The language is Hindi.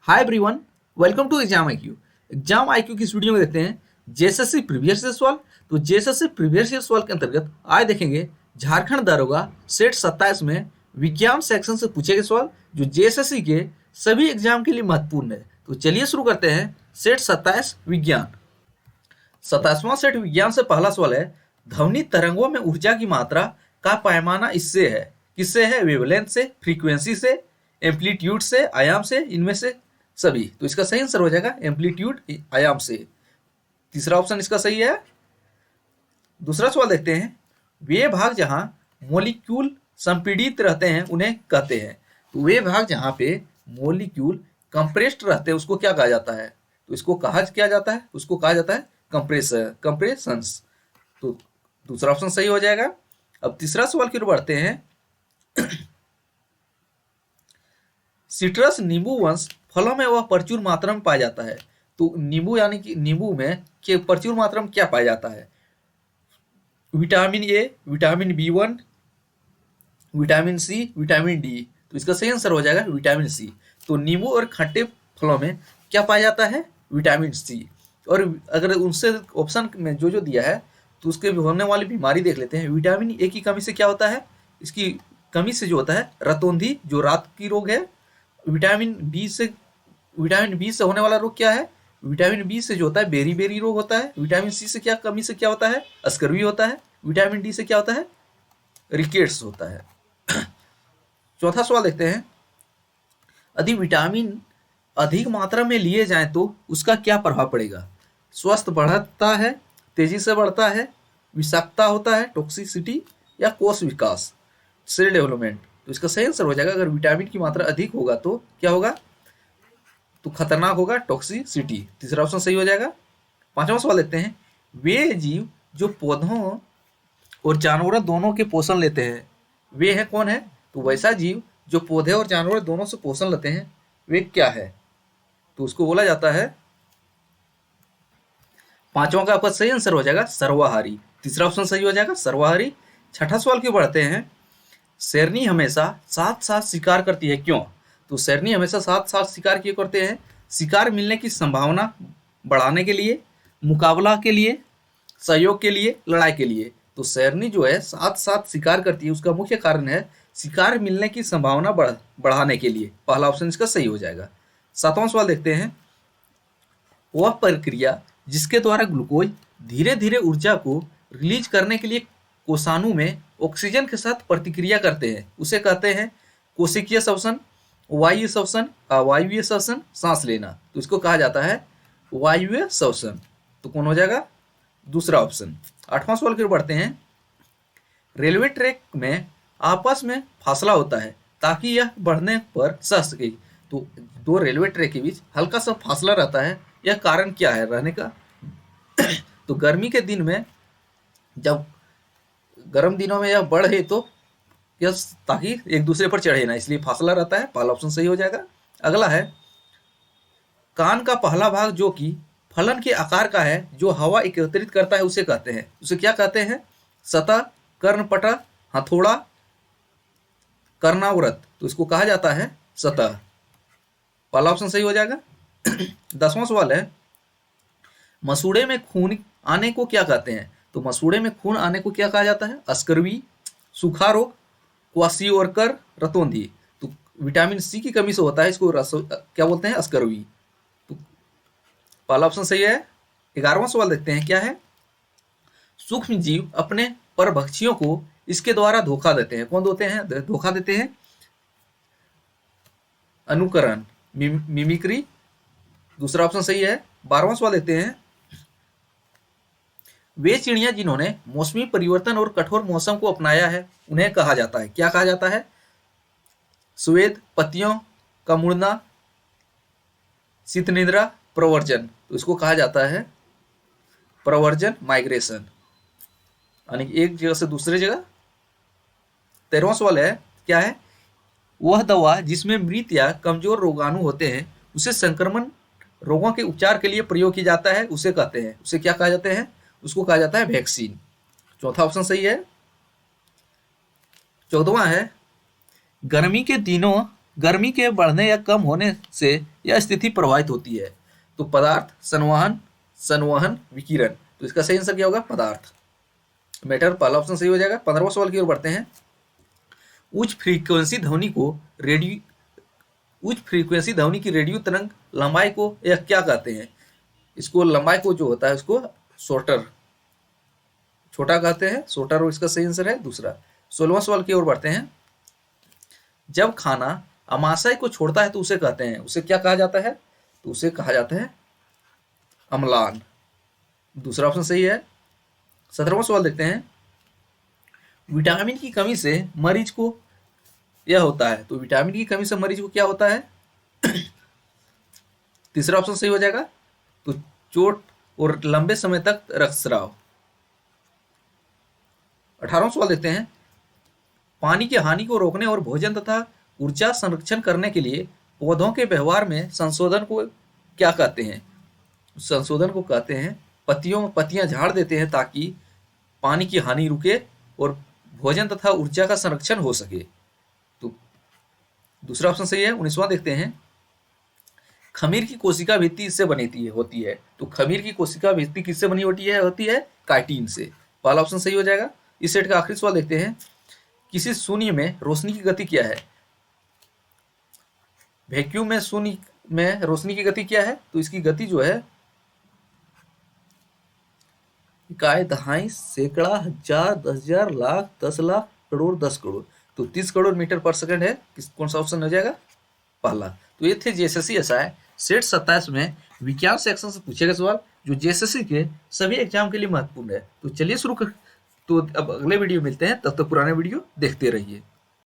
Hi everyone, welcome to exam IQ. Exam IQ की इस वीडियो में देखते हैं जेएसएससी प्रीवियस ईयर सवाल। तो जेएसएससी प्रीवियस ईयर सवाल के अंतर्गत आज देखेंगे झारखंड दारोगा सेट 27 में विज्ञान सेक्शन से पूछे गए सवाल जो जेएसएससी के सभी एग्जाम के लिए महत्वपूर्ण है। तो चलिए शुरू करते हैं। सेट 27 विज्ञान। 27वां सेट विज्ञान से पहला सवाल है, ध्वनि तरंगों में ऊर्जा की मात्रा का पैमाना इससे है, किससे है? वेवलेंथ से, फ्रीक्वेंसी से, एम्पलीट्यूड से, आयाम से, इनमें से सभी। तो इसका सही आंसर हो जाएगा एम्पलीट्यूड, आयाम से। तीसरा ऑप्शन इसका सही है। दूसरा सवाल देखते हैं, वे भाग जहां मोलिक्यूल संपीड़ित रहते हैं उन्हें कहते हैं। तो वे भाग जहां पे मोलिक्यूल कंप्रेस्ड रहते हैं उसको क्या कहा जाता है? तो इसको कहा क्या जाता है? उसको कहा जाता है कंप्रेसर, कंप्रेशंस। तो दूसरा ऑप्शन सही हो जाएगा। अब तीसरा सवाल की ओर बढ़ते हैं। सिट्रस नींबू वंश फलों में वह प्रचुर मात्रा में पाया जाता है। तो नींबू यानी कि नींबू में प्रचुर मात्रा में क्या पाया जाता है? Vitamin A, vitamin B one, vitamin C, vitamin D. तो इसका सही आंसर हो जाएगा विटामिन सी। तो नींबू और खट्टे फलों में क्या पाया जाता है? Vitamin C. और अगर उनसे ऑप्शन में जो जो दिया है तो उसके होने वाली बीमारी देख लेते हैं। विटामिन ए की कमी से क्या होता है? इसकी कमी से जो होता है रतौंधी, जो रात की रोग है। विटामिन बी से होने वाला रोग क्या है? विटामिन बी से जो होता है बेरी बेरी रोग होता है। विटामिन सी से क्या कमी से क्या होता है? स्कर्वी होता है। विटामिन डी से क्या होता है? रिकेट्स होता है। चौथा सवाल देखते हैं, यदि विटामिन अधिक मात्रा में लिए जाएं तो उसका क्या प्रभाव पड़ेगा? स्वस्थ बढ़ता है, तेजी से बढ़ता है, विषाक्तता होता है, टॉक्सिसिटी, या कोष विकास, सेल डेवलपमेंट। तो इसका सही आंसर हो जाएगा, अगर विटामिन की मात्रा अधिक होगा तो क्या होगा? तो खतरनाक होगा, टॉक्सिसिटी। तीसरा ऑप्शन सही हो जाएगा। पांचवा सवाल देखते हैं, वे जीव जो पौधों और जानवरों दोनों के पोषण लेते हैं वे है कौन है? तो वैसा जीव जो पौधे और जानवर दोनों से पोषण लेते हैं वे क्या है? तो उसको बोला जाता है, पांचवा का आपका सही आंसर हो जाएगा सर्वाहारी। तीसरा ऑप्शन सही हो जाएगा सर्वाहारी। छठा सवाल की बढ़ते हैं, शेरनी हमेशा साथ साथ शिकार करती है, क्यों? तो शेरनी हमेशा साथ साथ शिकार क्यों करते हैं? शिकार मिलने की संभावना बढ़ाने के लिए, मुकाबला के लिए, सहयोग के लिए, लड़ाई के लिए। तो शेरनी जो है साथ साथ शिकार करती है उसका मुख्य कारण है शिकार मिलने की संभावना बढ़ाने के लिए। पहला ऑप्शन इसका सही हो जाएगा। सातवां सवाल देखते हैं, वह प्रक्रिया जिसके द्वारा ग्लूकोज धीरे धीरे ऊर्जा को रिलीज करने के लिए कोशानु में ऑक्सीजन के साथ प्रतिक्रिया करते हैं उसे कहते हैं कोशिकीय श्वसन, वायु श्वसन, अवायवीय श्वसन, सांस लेना। तो इसको कहा जाता है वायवीय श्वसन। तो कौन हो जाएगा? दूसरा ऑप्शन। आठवां सवाल की ओर बढ़ते हैं, रेलवे ट्रैक में आपस में फासला होता है ताकि यह बढ़ने पर सह सके। तो दो रेलवे ट्रैक के बीच हल्का सा फासला रहता है, यह कारण क्या है रहने का? तो गर्मी के दिन में, जब गर्म दिनों में यह बढ़े तो यह ताकि एक दूसरे पर चढ़े ना, इसलिए फासला रहता है। पहला ऑप्शन सही हो जाएगा। अगला है, कान का पहला भाग जो कि फलन के आकार का है, जो हवा एकत्रित करता है उसे कहते हैं, उसे क्या कहते हैं? सतह, कर्णपटा, हथौड़ा, कर्णावृत। तो इसको कहा जाता है सतह। पहला ऑप्शन सही हो जाएगा। 10वां सवाल है, मसूड़े में खून आने को क्या कहते हैं? तो मसूड़े में खून आने को क्या कहा जाता है? अस्करवी, सूखा रोग, क्वासियोरकर, रतौंधी। तो विटामिन सी की कमी से होता है, इसको क्या बोलते हैं? अस्करवी। तो पहला ऑप्शन सही है। 11वां सवाल देखते हैं, क्या है? सूक्ष्म जीव अपने परभक्षियों को इसके द्वारा धोखा देते हैं, कौन देते हैं? धोखा देते हैं, अनुकरण, मिमिक्री। दूसरा ऑप्शन सही है। 12वां सवाल देखते हैं, वे चिड़िया जिन्होंने मौसमी परिवर्तन और कठोर मौसम को अपनाया है उन्हें कहा जाता है, क्या कहा जाता है? स्वेद, पत्तियों का मुड़ना, शीतनिद्रा, प्रवर्जन। तो इसको कहा जाता है प्रवर्जन, माइग्रेशन, यानी एक जगह से दूसरे जगह। 13वां सवाल है, क्या है? वह दवा जिसमें मृत या कमजोर रोगाणु होते हैं उसे संक्रमण रोगों के उपचार के लिए प्रयोग किया जाता है उसे कहते हैं, उसे क्या कहा जाते हैं? उसको कहा जाता है वैक्सीन। चौथा ऑप्शन सही है। 14वां है, गर्मी के दिनों गर्मी के बढ़ने या कम होने से यह स्थिति प्रभावित होती है। तो पदार्थ, संवहन, संवहन, विकिरण। तो इसका सही आंसर क्या होगा? पदार्थ। मैटर, पहला ऑप्शन सही हो जाएगा। 15वां सवाल की ओर बढ़ते हैं। उच्च फ्रीक्वेंसी ध्वनि की रेडियो तरंग लंबाई को यह क्या कहते हैं? इसको लंबाई को जो होता है उसको शॉर्टर, छोटा कहते हैं, शॉर्टर। और इसका सही आंसर है दूसरा। 16वां सवाल की ओर बढ़ते हैं। जब खाना अमाशय को छोड़ता है तो उसे कहते हैं, उसे क्या कहा जाता है? तो उसे कहा जाता है अम्लान। दूसरा ऑप्शन सही है। 17वां सवाल देखते हैं। विटामिन की कमी से मरीज को यह होता है, तो विटामिन की कमी से मरीज को क्या होता है? तीसरा ऑप्शन सही हो जाएगा। तो चोट और लंबे समय तक रक्तस्राव। 18वां सवाल देखते हैं। पानी की हानि को रोकने और भोजन तथा ऊर्जा संरक्षण करने के लिए पौधों के व्यवहार में संशोधन को क्या कहते हैं? संशोधन को कहते हैं पत्तियां झाड़ देते हैं ताकि पानी की हानि रुके और भोजन तथा ऊर्जा का संरक्षण हो सके। तो दूसरा ऑप्शन सही है। 19वां देखते हैं। खमीर की कोशिका भित्ति इससे बनी होती है, तो खमीर की कोशिका भित्ति किससे बनी होती है? काइटिन से। पहला ऑप्शन सही हो जाएगा। इस सेट का आखिरी सवाल देखते हैं। किसी शून्य में रोशनी की गति क्या है? वैक्यूम में शून्य में रोशनी की गति क्या है? तो इसकी गति जो है इकाई, दहाई, सैकड़ा, हजार, 10,000, लाख, 10 लाख, करोड़, 10 करोड़। तो 30 करोड़ मीटर पर सेकंड है। कौन सा ऑप्शन हो जाएगा? पहला। तो ये थे जेएसएससी एसआई सेट 27 में विज्ञान सेक्शन से पूछे गए सवाल, जो जेएसएससी के सभी एग्जाम के लिए महत्वपूर्ण है। तो चलिए शुरू कर। तो अब अगले वीडियो मिलते हैं, तब तक पुराने वीडियो देखते रहिए।